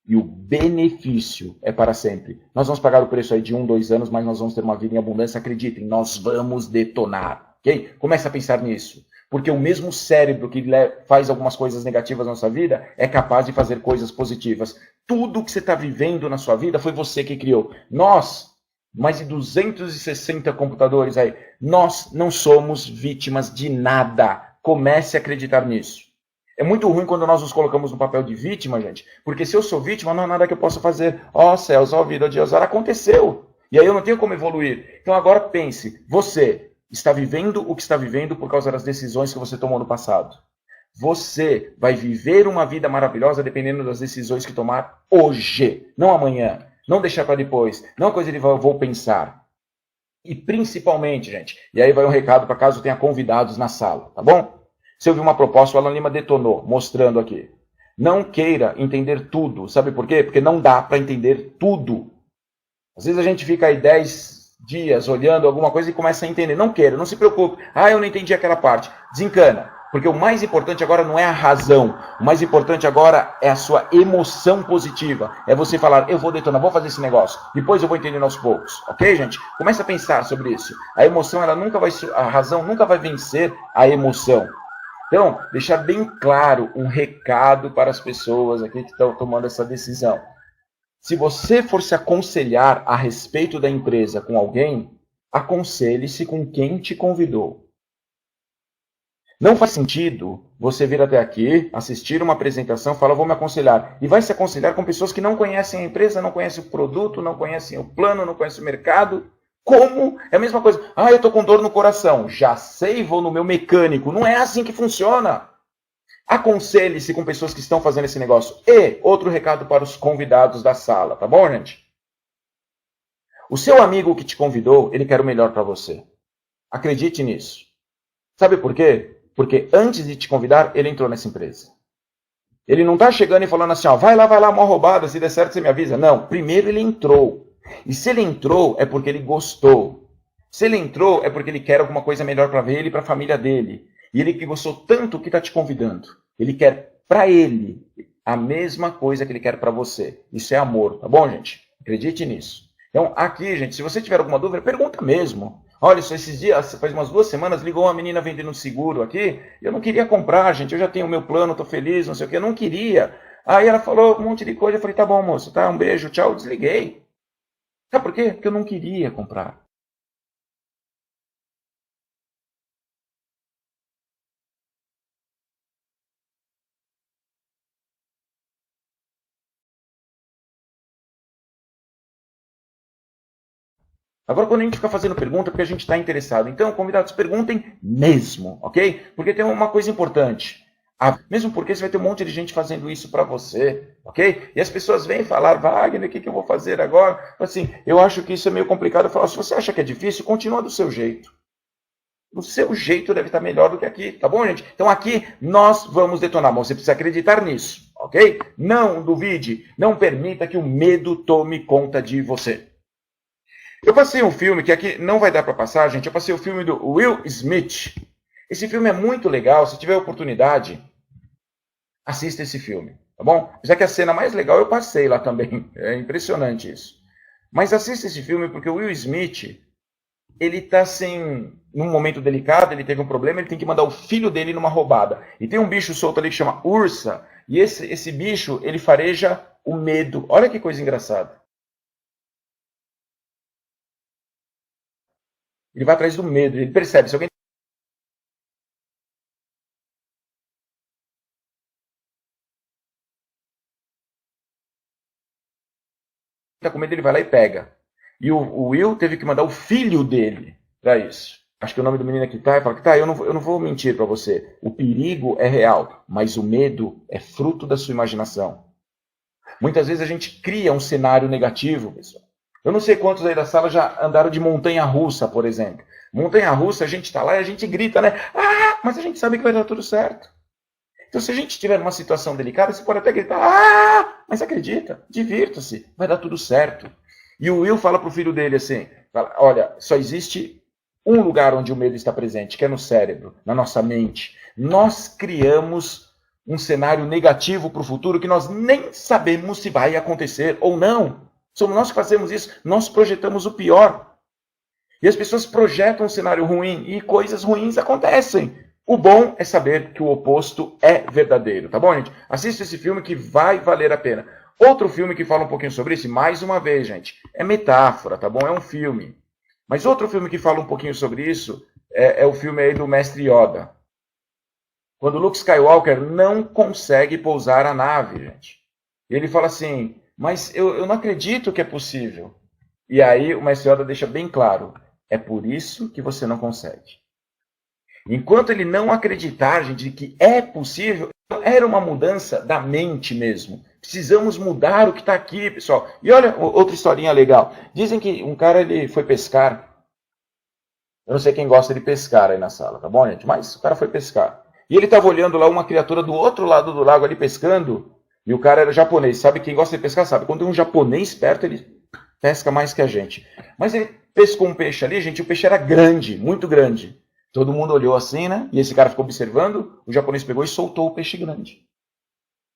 E o benefício é para sempre. Nós vamos pagar o preço aí de 1, 2 anos, mas nós vamos ter uma vida em abundância. Acreditem, nós vamos detonar. Ok? Comece a pensar nisso. Porque o mesmo cérebro que faz algumas coisas negativas na nossa vida é capaz de fazer coisas positivas. Tudo que você está vivendo na sua vida foi você que criou. Nós, mais de 260 computadores aí, nós não somos vítimas de nada. Comece a acreditar nisso. É muito ruim quando nós nos colocamos no papel de vítima, gente, porque se eu sou vítima, não há nada que eu possa fazer. Ó céus, ó vida, ó Deus, aconteceu. E aí eu não tenho como evoluir. Então agora pense, você está vivendo o que está vivendo por causa das decisões que você tomou no passado. Você vai viver uma vida maravilhosa dependendo das decisões que tomar hoje, não amanhã. Não deixar para depois, não coisa de vou pensar. E principalmente, gente, e aí vai um recado para caso tenha convidados na sala, tá bom? Se eu vi uma proposta, o Alan Lima detonou, mostrando aqui. Não queira entender tudo. Sabe por quê? Porque não dá para entender tudo. Às vezes a gente fica aí 10 dias olhando alguma coisa e começa a entender. Não queira, não se preocupe. Ah, eu não entendi aquela parte. Desencana. Porque o mais importante agora não é a razão. O mais importante agora é a sua emoção positiva. É você falar, eu vou detonar, vou fazer esse negócio. Depois eu vou entendendo aos poucos. Ok, gente? Comece a pensar sobre isso. A emoção, ela nunca vai, a razão nunca vai vencer a emoção. Então, deixar bem claro um recado para as pessoas aqui que estão tomando essa decisão. Se você for se aconselhar a respeito da empresa com alguém, aconselhe-se com quem te convidou. Não faz sentido você vir até aqui, assistir uma apresentação, falar, vou me aconselhar. E vai se aconselhar com pessoas que não conhecem a empresa, não conhecem o produto, não conhecem o plano, não conhecem o mercado. Como? É a mesma coisa. Ah, eu estou com dor no coração. Já sei, vou no meu mecânico. Não é assim que funciona. Aconselhe-se com pessoas que estão fazendo esse negócio. E outro recado para os convidados da sala, tá bom, gente? O seu amigo que te convidou, ele quer o melhor para você. Acredite nisso. Sabe por quê? Porque antes de te convidar, ele entrou nessa empresa. Ele não está chegando e falando assim, ó, vai lá, mó roubada, se der certo você me avisa. Não, primeiro ele entrou. E se ele entrou, é porque ele gostou. Se ele entrou, é porque ele quer alguma coisa melhor para ele e para a família dele. E ele que gostou tanto que está te convidando. Ele quer para ele a mesma coisa que ele quer para você. Isso é amor, tá bom, gente? Acredite nisso. Então, aqui, gente, se você tiver alguma dúvida, pergunta mesmo. Olha, só esses dias, faz umas 2 semanas, ligou uma menina vendendo um seguro aqui. Eu não queria comprar, gente. Eu já tenho o meu plano, estou feliz, não sei o que. Eu não queria. Aí ela falou um monte de coisa. Eu falei, tá bom, moço, tá? Um beijo, tchau. Desliguei. Sabe por quê? Porque eu não queria comprar. Agora, quando a gente fica fazendo pergunta, é porque a gente está interessado. Então, convidados, perguntem mesmo, ok? Porque tem uma coisa importante. Mesmo porque você vai ter um monte de gente fazendo isso para você, ok? E as pessoas vêm falar, Wagner, o que eu vou fazer agora? Assim, eu acho que isso é meio complicado. Eu falo, se você acha que é difícil, continua do seu jeito. O seu jeito deve estar melhor do que aqui, tá bom, gente? Então aqui nós vamos detonar, mas você precisa acreditar nisso, ok? Não duvide, não permita que o medo tome conta de você. Eu passei um filme que aqui não vai dar para passar, gente. Eu passei o filme do Will Smith. Esse filme é muito legal. Se tiver oportunidade, assista esse filme, tá bom? Já que a cena mais legal eu passei lá também. É impressionante isso. Mas assista esse filme porque o Will Smith, ele tá assim, num momento delicado, ele teve um problema, ele tem que mandar o filho dele numa roubada. E tem um bicho solto ali que chama ursa. E esse bicho, ele fareja o medo. Olha que coisa engraçada. Ele vai atrás do medo, ele percebe, se alguém está com medo, ele vai lá e pega. E o Will teve que mandar o filho dele para isso. Acho que o nome do menino aqui tá, e fala que tá, eu não vou mentir para você. O perigo é real, mas o medo é fruto da sua imaginação. Muitas vezes a gente cria um cenário negativo, pessoal. Eu não sei quantos aí da sala já andaram de montanha-russa, por exemplo. Montanha-russa, a gente está lá e a gente grita, né? Ah, mas a gente sabe que vai dar tudo certo. Então, se a gente estiver numa situação delicada, você pode até gritar, ah, mas acredita, divirta-se, vai dar tudo certo. E o Will fala para o filho dele assim, fala, olha, só existe um lugar onde o medo está presente, que é no cérebro, na nossa mente. Nós criamos um cenário negativo para o futuro que nós nem sabemos se vai acontecer ou não. Somos nós que fazemos isso, nós projetamos o pior. E as pessoas projetam um cenário ruim e coisas ruins acontecem. O bom é saber que o oposto é verdadeiro, tá bom, gente? Assista esse filme que vai valer a pena. Outro filme que fala um pouquinho sobre isso, mais uma vez, gente, é metáfora, tá bom? É um filme. Mas outro filme que fala um pouquinho sobre isso é o filme aí do Mestre Yoda. Quando Luke Skywalker não consegue pousar a nave, gente. Ele fala assim, mas eu não acredito que é possível. E aí o Mestre Yoda deixa bem claro, é por isso que você não consegue. Enquanto ele não acreditar, gente, que é possível, era uma mudança da mente mesmo. Precisamos mudar o que está aqui, pessoal. E olha, outra historinha legal. Dizem que um cara ele foi pescar. Eu não sei quem gosta de pescar aí na sala, tá bom, gente? Mas o cara foi pescar. E ele estava olhando lá uma criatura do outro lado do lago ali pescando, e o cara era japonês. Sabe, quem gosta de pescar sabe, quando tem um japonês perto, ele pesca mais que a gente. Mas ele pescou um peixe ali, gente, o peixe era grande, muito grande. Todo mundo olhou assim, né? E esse cara ficou observando, o japonês pegou e soltou o peixe grande.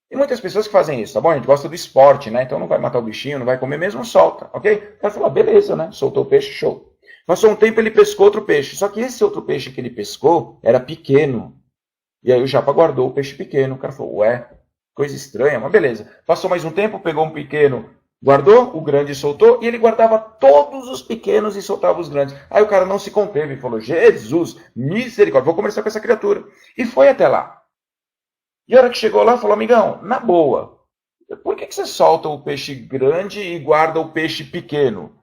Tem muitas pessoas que fazem isso, tá bom? A gente gosta do esporte, né? Então não vai matar o bichinho, não vai comer mesmo, solta, ok? O cara falou, beleza, né? Soltou o peixe, show. Passou um tempo, ele pescou outro peixe. Só que esse outro peixe que ele pescou era pequeno. E aí o japa guardou o peixe pequeno. O cara falou, ué, coisa estranha, mas beleza. Passou mais um tempo, pegou um pequeno, guardou, o grande soltou, e ele guardava todos os pequenos e soltava os grandes. Aí o cara não se conteve e falou, Jesus, misericórdia, vou conversar com essa criatura. E foi até lá. E a hora que chegou lá, falou, amigão, na boa, por que você solta o peixe grande e guarda o peixe pequeno?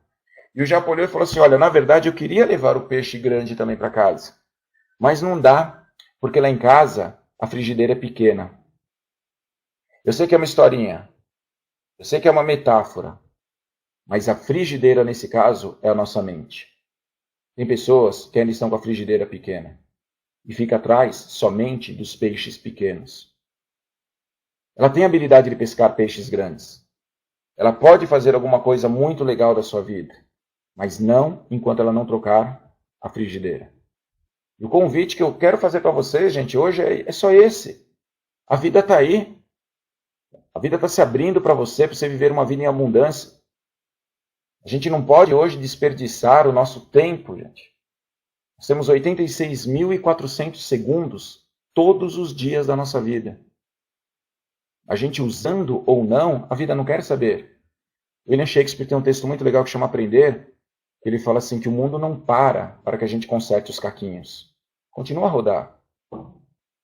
E o japa olhou e falou assim, olha, na verdade eu queria levar o peixe grande também para casa. Mas não dá, porque lá em casa a frigideira é pequena. Eu sei que é uma historinha, eu sei que é uma metáfora, mas a frigideira nesse caso é a nossa mente. Tem pessoas que ainda estão com a frigideira pequena e fica atrás somente dos peixes pequenos. Ela tem a habilidade de pescar peixes grandes. Ela pode fazer alguma coisa muito legal da sua vida, mas não enquanto ela não trocar a frigideira. E o convite que eu quero fazer para vocês, gente, hoje é só esse. A vida está aí. A vida está se abrindo para você viver uma vida em abundância. A gente não pode hoje desperdiçar o nosso tempo, gente. Nós temos 86.400 segundos todos os dias da nossa vida. A gente usando ou não, a vida não quer saber. William Shakespeare tem um texto muito legal que chama Aprender. Ele fala assim que o mundo não para que a gente conserte os caquinhos. Continua a rodar.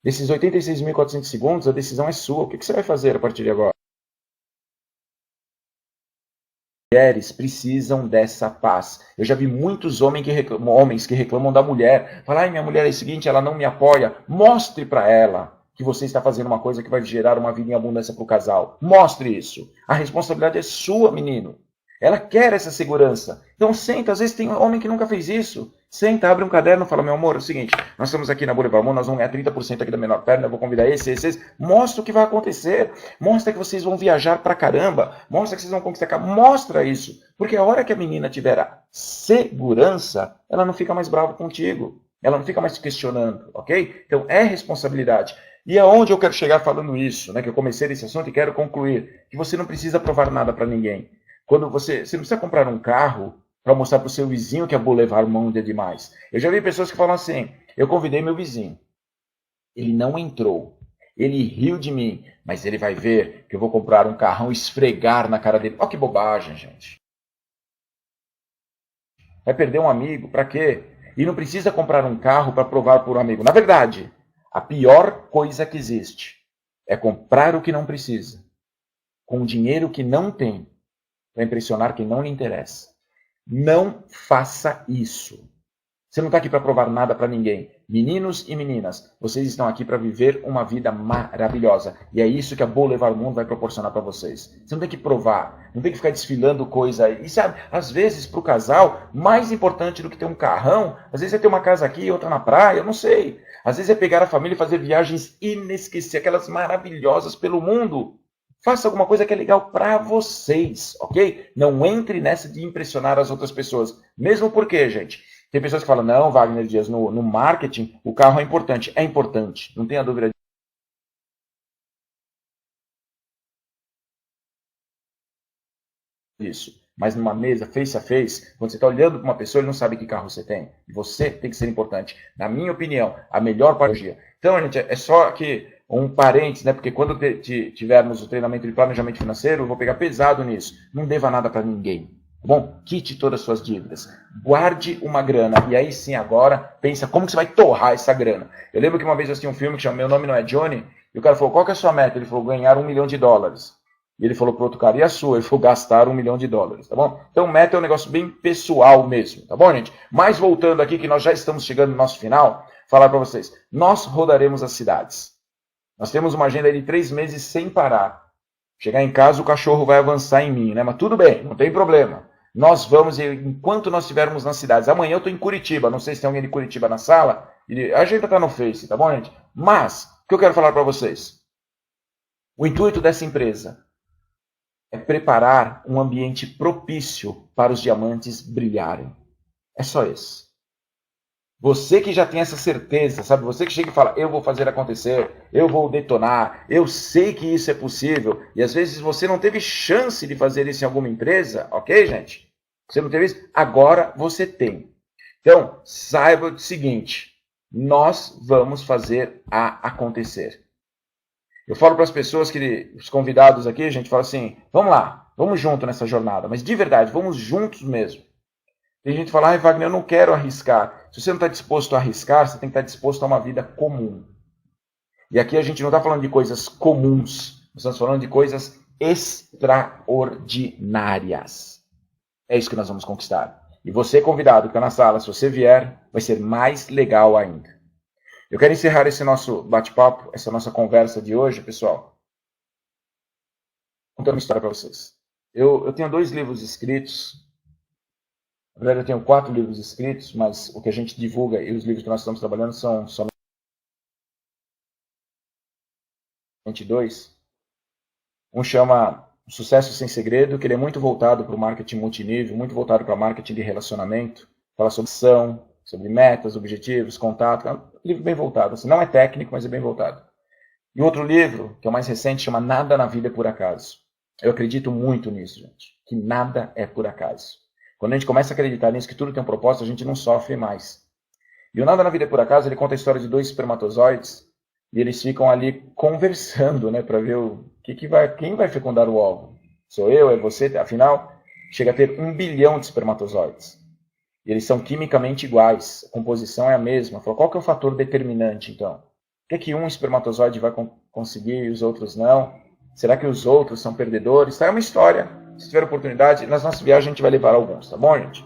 Desses 86.400 segundos, a decisão é sua. O que você vai fazer a partir de agora? Mulheres precisam dessa paz. Eu já vi muitos homens que reclamam da mulher. Falam, ai, minha mulher é o seguinte, ela não me apoia. Mostre para ela que você está fazendo uma coisa que vai gerar uma vida em abundância para o casal. Mostre isso. A responsabilidade é sua, menino. Ela quer essa segurança. Então senta, às vezes tem homem que nunca fez isso. Senta, abre um caderno e fala, meu amor, é o seguinte, nós estamos aqui na Boulevard Moon, nós vamos ganhar 30% aqui da menor perna, eu vou convidar esse. Mostra o que vai acontecer. Mostra que vocês vão viajar pra caramba. Mostra que vocês vão conquistar. Mostra isso. Porque a hora que a menina tiver a segurança, ela não fica mais brava contigo. Ela não fica mais te questionando, ok? Então é responsabilidade. E aonde eu quero chegar falando isso, né? Que eu comecei nesse assunto e quero concluir. Que você não precisa provar nada para ninguém. Quando você não precisa comprar um carro para mostrar para o seu vizinho que a Boulevard Moon é demais. Eu já vi pessoas que falam assim, eu convidei meu vizinho. Ele não entrou. Ele riu de mim, mas ele vai ver que eu vou comprar um carrão e esfregar na cara dele. Olha que bobagem, gente. Vai perder um amigo, para quê? E não precisa comprar um carro para provar por um amigo. Na verdade, a pior coisa que existe é comprar o que não precisa, com dinheiro que não tem, para impressionar quem não lhe interessa. Não faça isso. Você não está aqui para provar nada para ninguém. Meninos e meninas, vocês estão aqui para viver uma vida maravilhosa. E é isso que a Boulevard Moon vai proporcionar para vocês. Você não tem que provar, não tem que ficar desfilando coisa. E sabe, às vezes para o casal, mais importante do que ter um carrão, às vezes é ter uma casa aqui, outra na praia, eu não sei. Às vezes é pegar a família e fazer viagens inesquecíveis, aquelas maravilhosas pelo mundo. Faça alguma coisa que é legal para vocês, ok? Não entre nessa de impressionar as outras pessoas. Mesmo porque, gente, tem pessoas que falam, não, Wagner Dias, no marketing o carro é importante. É importante, não tenha dúvida disso. Mas numa mesa, face a face, quando você está olhando para uma pessoa, ele não sabe que carro você tem. Você tem que ser importante. Na minha opinião, a melhor paralogia. Então, gente, é só que um parênteses, né? Porque quando tivermos o treinamento de planejamento financeiro, eu vou pegar pesado nisso. Não deva nada para ninguém. Tá bom? Quite todas as suas dívidas. Guarde uma grana. E aí sim, agora, pensa como que você vai torrar essa grana. Eu lembro que uma vez eu assisti um filme que chama Meu Nome Não É Johnny. E o cara falou, qual que é a sua meta? Ele falou, ganhar $1 milhão. E ele falou pro outro cara, e a sua? Ele falou, gastar $1 milhão, tá bom? Então, meta é um negócio bem pessoal mesmo, tá bom, gente? Mas voltando aqui, que nós já estamos chegando no nosso final, falar para vocês, nós rodaremos as cidades. Nós temos uma agenda de 3 meses sem parar. Chegar em casa, o cachorro vai avançar em mim, né? Mas tudo bem, não tem problema. Nós vamos, enquanto nós estivermos nas cidades. Amanhã eu estou em Curitiba, não sei se tem alguém de Curitiba na sala. A agenda está no Face, tá bom, gente? Mas, o que eu quero falar para vocês? O intuito dessa empresa é preparar um ambiente propício para os diamantes brilharem. É só isso. Você que já tem essa certeza, sabe? Você que chega e fala, eu vou fazer acontecer, eu vou detonar, eu sei que isso é possível, e às vezes você não teve chance de fazer isso em alguma empresa, ok, gente? Você não teve isso? Agora você tem. Então, saiba o seguinte, nós vamos fazer acontecer. Eu falo para as pessoas, os convidados aqui, a gente fala assim, vamos lá, vamos junto nessa jornada, mas de verdade, vamos juntos mesmo. Tem gente que fala, ai Wagner, eu não quero arriscar. Se você não está disposto a arriscar, você tem que estar disposto a uma vida comum. E aqui a gente não está falando de coisas comuns, nós estamos falando de coisas extraordinárias. É isso que nós vamos conquistar. E você, convidado, que está na sala, se você vier, vai ser mais legal ainda. Eu quero encerrar esse nosso bate-papo, essa nossa conversa de hoje, pessoal, contando uma história para vocês. Eu tenho 2 livros escritos. Na verdade, eu tenho 4 livros escritos, mas o que a gente divulga e os livros que nós estamos trabalhando são somente 2. Um chama Sucesso Sem Segredo, que ele é muito voltado para o marketing multinível, muito voltado para marketing de relacionamento, fala sobre ação, sobre metas, objetivos, contato. É um livro bem voltado. Assim, não é técnico, mas é bem voltado. E outro livro, que é o mais recente, chama Nada na Vida é por Acaso. Eu acredito muito nisso, gente, que nada é por acaso. Quando a gente começa a acreditar nisso, que tudo tem um propósito, a gente não sofre mais. E o Nada na Vida é por Acaso, ele conta a história de 2 espermatozoides, e eles ficam ali conversando, né, para ver quem vai fecundar o óvulo. Sou eu, é você, afinal, chega a ter 1 bilhão de espermatozoides. E eles são quimicamente iguais, a composição é a mesma. Qual que é o fator determinante, então? Por que um espermatozoide vai conseguir e os outros não? Será que os outros são perdedores? É uma história. Se tiver oportunidade, nas nossas viagens a gente vai levar alguns, tá bom, gente?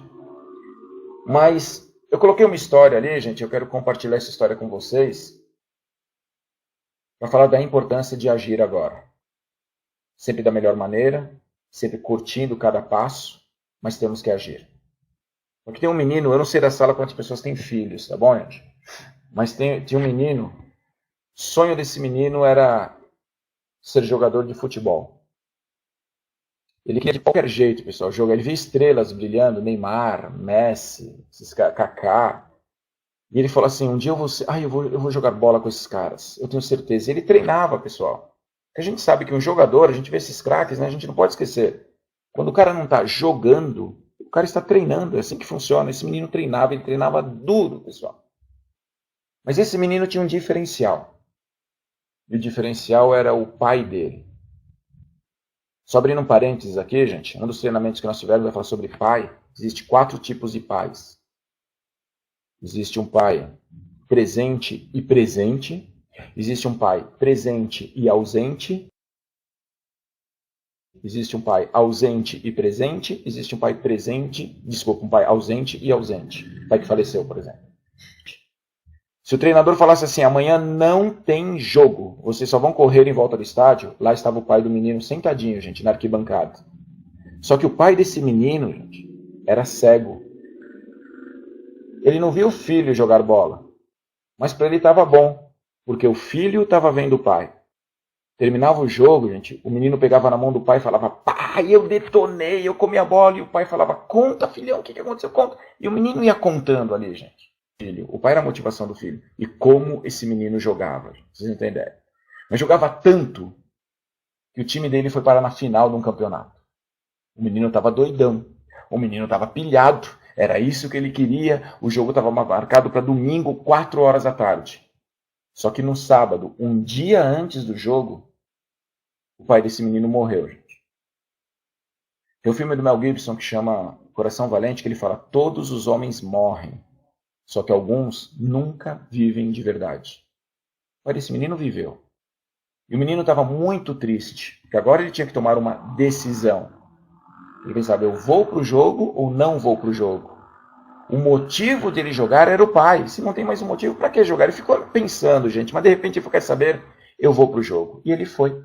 Mas eu coloquei uma história ali, gente, eu quero compartilhar essa história com vocês para falar da importância de agir agora. Sempre da melhor maneira, sempre curtindo cada passo, mas temos que agir. Porque tem um menino, eu não sei da sala quantas pessoas têm filhos, tá bom, gente? Mas tem um menino, o sonho desse menino era ser jogador de futebol. Ele queria de qualquer jeito, pessoal, jogar. Ele via estrelas brilhando, Neymar, Messi, Kaká. E ele falou assim, um dia eu vou jogar bola com esses caras. Eu tenho certeza. E ele treinava, pessoal. Porque a gente sabe que um jogador, a gente vê esses craques, né? A gente não pode esquecer. Quando o cara não está jogando, o cara está treinando. É assim que funciona. Esse menino treinava, ele treinava duro, pessoal. Mas esse menino tinha um diferencial. E o diferencial era o pai dele. Só abrindo um parênteses aqui, gente, um dos treinamentos que nós tivemos vai falar sobre pai. Existem 4 tipos de pais. Existe um pai presente e presente. Existe um pai presente e ausente. Existe um pai ausente e presente. Existe um pai um pai ausente e ausente. Pai que faleceu, por exemplo. Se o treinador falasse assim, amanhã não tem jogo, vocês só vão correr em volta do estádio, lá estava o pai do menino sentadinho, gente, na arquibancada. Só que o pai desse menino, gente, era cego. Ele não via o filho jogar bola, mas para ele estava bom, porque o filho estava vendo o pai. Terminava o jogo, gente, o menino pegava na mão do pai e falava, pai, eu detonei, eu comi a bola, e o pai falava, conta, filhão, o que aconteceu, conta. E o menino ia contando ali, gente. O pai era a motivação do filho. E como esse menino jogava, vocês não têm ideia. Mas jogava tanto que o time dele foi parar na final de um campeonato. O menino estava doidão. O menino estava pilhado. Era isso que ele queria. O jogo estava marcado para domingo, 4 horas da tarde. Só que no sábado, um dia antes do jogo, o pai desse menino morreu, gente. Tem um filme do Mel Gibson que chama Coração Valente, que ele fala, todos os homens morrem. Só que alguns nunca vivem de verdade. Mas esse menino viveu. E o menino estava muito triste, porque agora ele tinha que tomar uma decisão. Ele pensava, eu vou para o jogo ou não vou para o jogo? O motivo dele jogar era o pai. Se não tem mais um motivo, para que jogar? Ele ficou pensando, gente, mas de repente ele quer saber, eu vou para o jogo. E ele foi.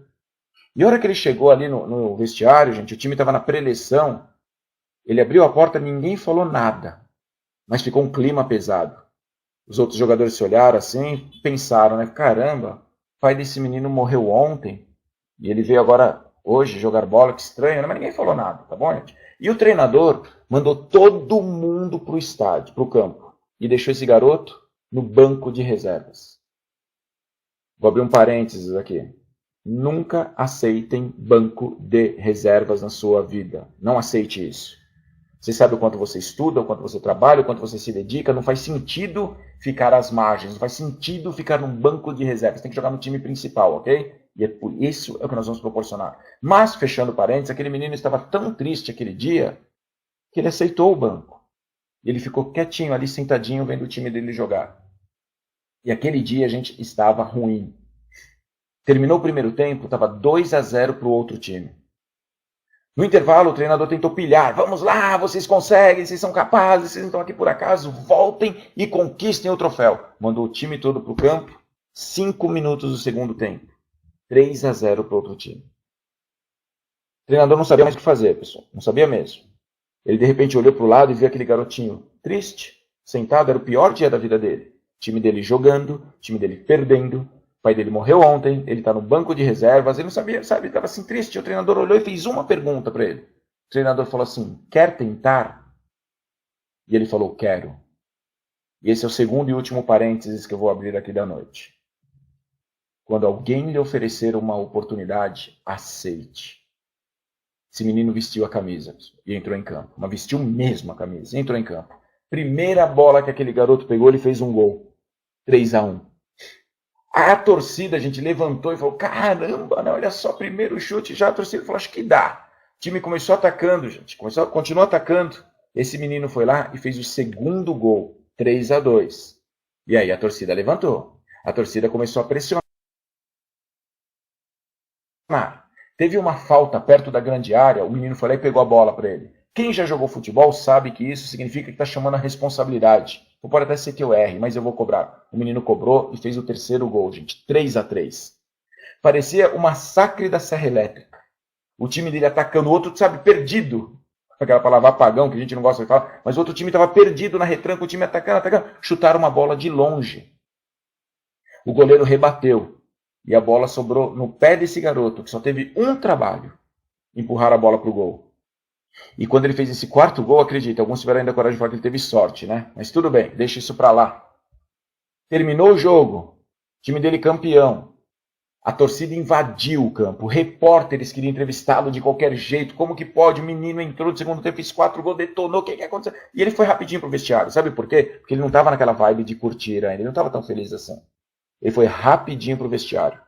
E a hora que ele chegou ali no vestiário, gente, o time estava na pré-eleição, ele abriu a porta, ninguém falou nada. Mas ficou um clima pesado. Os outros jogadores se olharam assim, pensaram, né? Caramba, o pai desse menino morreu ontem e ele veio agora hoje jogar bola, que estranho, né? Mas ninguém falou nada, tá bom, gente? E o treinador mandou todo mundo pro estádio, pro campo, e deixou esse garoto no banco de reservas. Vou abrir um parênteses aqui. Nunca aceitem banco de reservas na sua vida. Não aceite isso. Você sabe o quanto você estuda, o quanto você trabalha, o quanto você se dedica. Não faz sentido ficar às margens. Não faz sentido ficar num banco de reservas. Tem que jogar no time principal, ok? E é por isso é o que nós vamos proporcionar. Mas, fechando parênteses, aquele menino estava tão triste aquele dia que ele aceitou o banco. Ele ficou quietinho ali, sentadinho, vendo o time dele jogar. E aquele dia a gente estava ruim. Terminou o primeiro tempo, estava 2-0 para o outro time. No intervalo, o treinador tentou pilhar. Vamos lá, vocês conseguem, vocês são capazes, vocês não estão aqui por acaso. Voltem e conquistem o troféu. Mandou o time todo para o campo. 5 minutos do segundo tempo. 3-0 para o outro time. O treinador não sabia mais o que fazer, pessoal. Não sabia mesmo. Ele, de repente, olhou para o lado e viu aquele garotinho triste, sentado. Era o pior dia da vida dele. O time dele jogando, o time dele perdendo. O pai dele morreu ontem, ele está no banco de reservas, ele não sabia, sabe, ele estava assim triste. O treinador olhou e fez uma pergunta para ele. O treinador falou assim, quer tentar? E ele falou, quero. E esse é o segundo e último parênteses que eu vou abrir aqui da noite. Quando alguém lhe oferecer uma oportunidade, aceite. Esse menino vestiu a camisa e entrou em campo. Mas vestiu mesmo a camisa e entrou em campo. Primeira bola que aquele garoto pegou, ele fez um gol. 3-1. A torcida, a gente levantou e falou, caramba, né? Olha só, primeiro chute, já a torcida falou, acho que dá. O time começou atacando, gente, continuou atacando. Esse menino foi lá e fez o segundo gol, 3-2. E aí a torcida levantou. A torcida começou a pressionar. Teve uma falta perto da grande área, o menino foi lá e pegou a bola para ele. Quem já jogou futebol sabe que isso significa que está chamando a responsabilidade. Pode até ser que eu erre, mas eu vou cobrar. O menino cobrou e fez o terceiro gol, gente. 3-3. Parecia o massacre da Serra Elétrica. O time dele atacando o outro, sabe, perdido. Aquela palavra apagão que a gente não gosta de falar. Mas o outro time estava perdido na retranca, o time atacando. Chutaram uma bola de longe. O goleiro rebateu. E a bola sobrou no pé desse garoto, que só teve um trabalho. Empurrar a bola para o gol. E quando ele fez esse quarto gol, acredita, alguns tiveram ainda coragem de falar que ele teve sorte, né? Mas tudo bem, deixa isso pra lá. Terminou o jogo, o time dele campeão. A torcida invadiu o campo, repórteres queriam entrevistá-lo de qualquer jeito. Como que pode? O menino entrou no segundo tempo, fez 4 gols, detonou, o que aconteceu? E ele foi rapidinho pro vestiário, sabe por quê? Porque ele não estava naquela vibe de curtir ainda, ele não estava tão feliz assim. Ele foi rapidinho pro vestiário.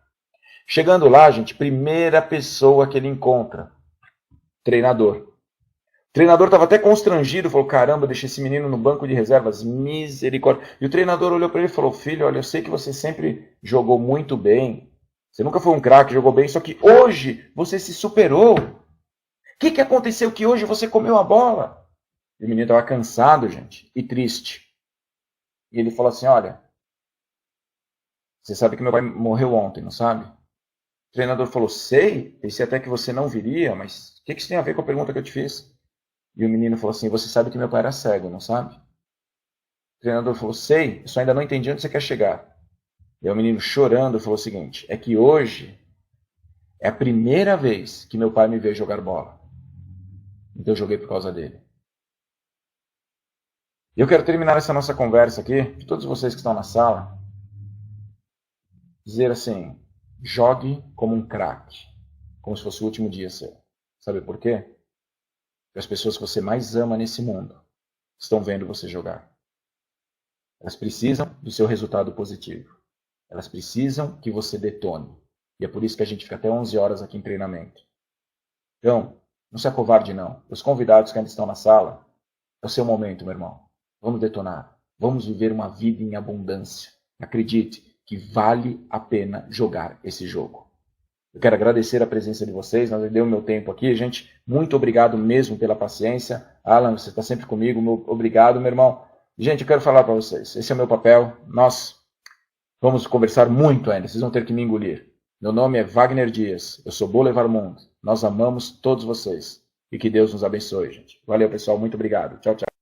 Chegando lá, gente, primeira pessoa que ele encontra, treinador. O treinador estava até constrangido, falou, caramba, deixei esse menino no banco de reservas, misericórdia. E o treinador olhou para ele e falou, filho, olha, eu sei que você sempre jogou muito bem, você nunca foi um craque, jogou bem, só que hoje você se superou. O que aconteceu que hoje você comeu a bola? E o menino estava cansado, gente, e triste. E ele falou assim, olha, você sabe que meu pai morreu ontem, não sabe? O treinador falou, sei, pensei até que você não viria, mas o que isso tem a ver com a pergunta que eu te fiz? E o menino falou assim, você sabe que meu pai era cego, não sabe? O treinador falou, sei, eu só ainda não entendi onde você quer chegar. E o menino chorando falou o seguinte, é que hoje é a primeira vez que meu pai me vê jogar bola. Então eu joguei por causa dele. E eu quero terminar essa nossa conversa aqui, de todos vocês que estão na sala, dizer assim, jogue como um craque, como se fosse o último dia seu. Sabe por quê? As pessoas que você mais ama nesse mundo estão vendo você jogar. Elas precisam do seu resultado positivo. Elas precisam que você detone. E é por isso que a gente fica até 11 horas aqui em treinamento. Então, não se acovarde não. Os convidados que ainda estão na sala, é o seu momento, meu irmão. Vamos detonar. Vamos viver uma vida em abundância. Acredite que vale a pena jogar esse jogo. Eu quero agradecer a presença de vocês, nós deu o meu tempo aqui, gente, muito obrigado mesmo pela paciência. Alan, você está sempre comigo, obrigado, meu irmão. Gente, eu quero falar para vocês, esse é o meu papel, nós vamos conversar muito ainda, vocês vão ter que me engolir. Meu nome é Wagner Dias, eu sou Boulevard Mundo, nós amamos todos vocês e que Deus nos abençoe, gente. Valeu, pessoal, muito obrigado, tchau, tchau.